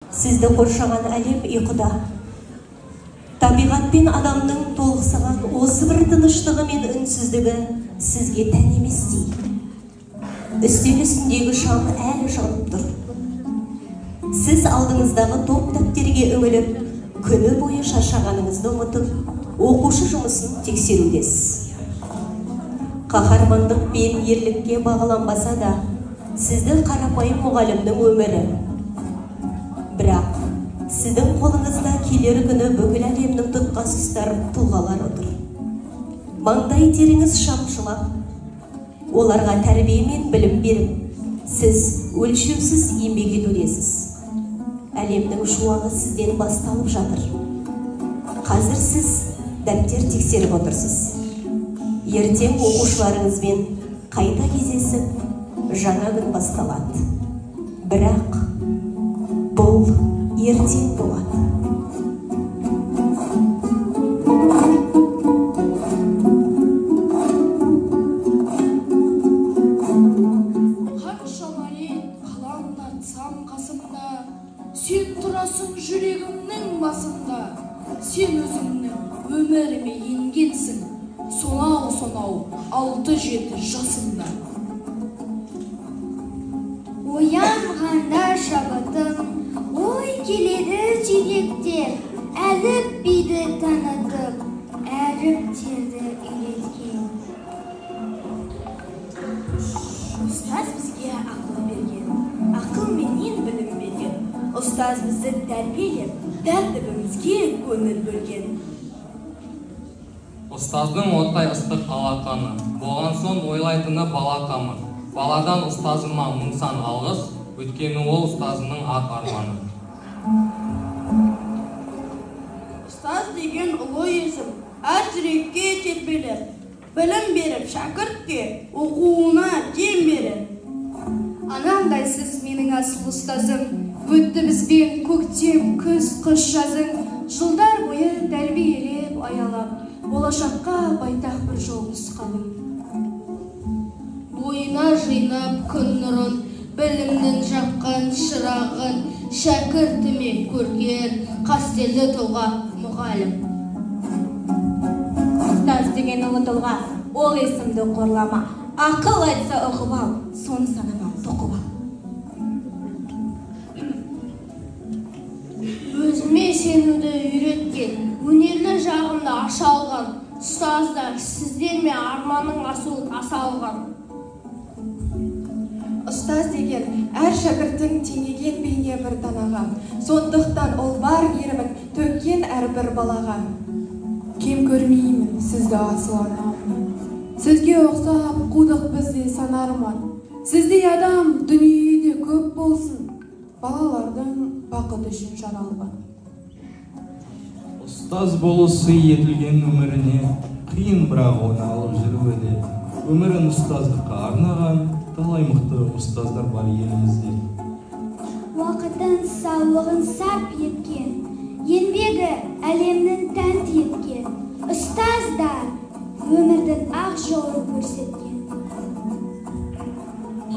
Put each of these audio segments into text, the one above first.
Сізді қоршаған әлем ұйқыда. Табиғат пен адамның толықсыған осы бір тыныштығы мен үнсіздігі сізге тән емес дейді. Үстел үстіндегі шам әлі жанып тұр. Сіз алдыңыздағы топ дәптерге үңіліп, күні бойы шаршағаныңызды ұмытып, оқушы жұмысын тексерудесіз. Қаһармандық пен ерлікке бағаланбаса да, сізді қарапайым мұғалімнің өмірі. Бірақ сіздің қолыңызда келер күні бүкіл әлемнің тұтқасы ұстар тұлғалар отыр. Маңдай теріңіз шамшылап, оларға тәрбие мен білім беріп, сіз өлшеусіз еңбек етудесіз. Әлемнің шуағы сізден басталып жатыр. Қазір сіз дәптер тексеріп отырсыз. Ертең оқушыларыңызбен қайта кездесіп, жаңа күн басталады. Бірақ бұл ертең болады. Қаншама рет қалам тартсам қасымда, сен тұрасың жүрегімнің басында. Сен өзіңнің өміріме енгенсің, сонау 6-7 жасында. Оянғанда шабытым, ой келеді түйнектеп, әліпбиді танытып, әріптерді үйреткен. Ұстаз бізге ақыл берген, ақыл менен білім берген. Ұстаз бізді тәрбиелеп, тәртібімізге көңіл бөлген. Ұстаздың оттай ыстық алақаны, болған соң ойлайтыны балақамы. Баладан ұстазыма мұңсан алғыс, өткені ол ұстазының ақ арманы. Ұстаз деген ұлы есім, әр жүрекке тербелер. Білім беріп, шәкіртке оқуына дем берер. Анандайсыз менің асыл ұстазым, өтті бізбен көктем, күз, қыс жазың. Жылдар бойы тәрбиелеп, аялап, болашаққа байтақ бір жол нұсқадым. Бойына жинап күн нұрын, білімнің жаққан шырағын, шәкіртіме көрген қастерлі тұлға мұғалім. Ұстаз деген ұлы тұлға, ол есімді қорлама. Ақыл айтса ұғып ал, соны санамам тоқып ал. Өзіме сенуді үйреткен, өнерлі жағымды аша алған, ұстаздар сіздерме арманың аса алған. Ұстаз деген әр шәкірттің теңеген бейне бір танаға, сондықтан ол бар ерімін төккен әрбір балаға. Кем көрмеймін сізді асыл анамын, сізге ұқсап қудық бізде санарман. Сіздей адам дүниеде көп болсын, балалардың бақыт үшін жаралған. Ұстаз болу сый етілген өміріне, қиын бірақ оны алып жүруде. Өмірін ұстаздыққа арнаған талай мықты ұстаздар бар елімізде. Уақытын саулығын сарп еткен, еңбегі әлемнің тәнт еткен. Ұстаздар өмірдің ақ жолын көрсеткен.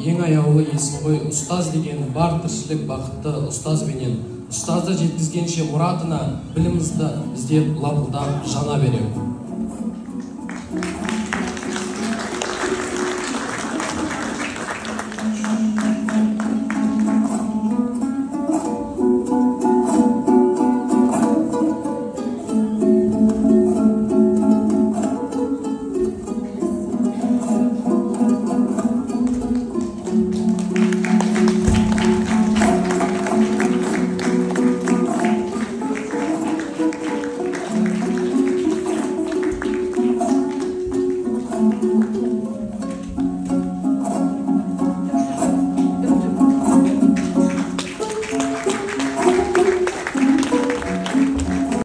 Ең аяулы есім ғой ұстаз деген, бар тіршілік бақытты ұстаз менен. Ұстазды жеткізгенше мұратына, білімізді іздеп лапылдап жана берем.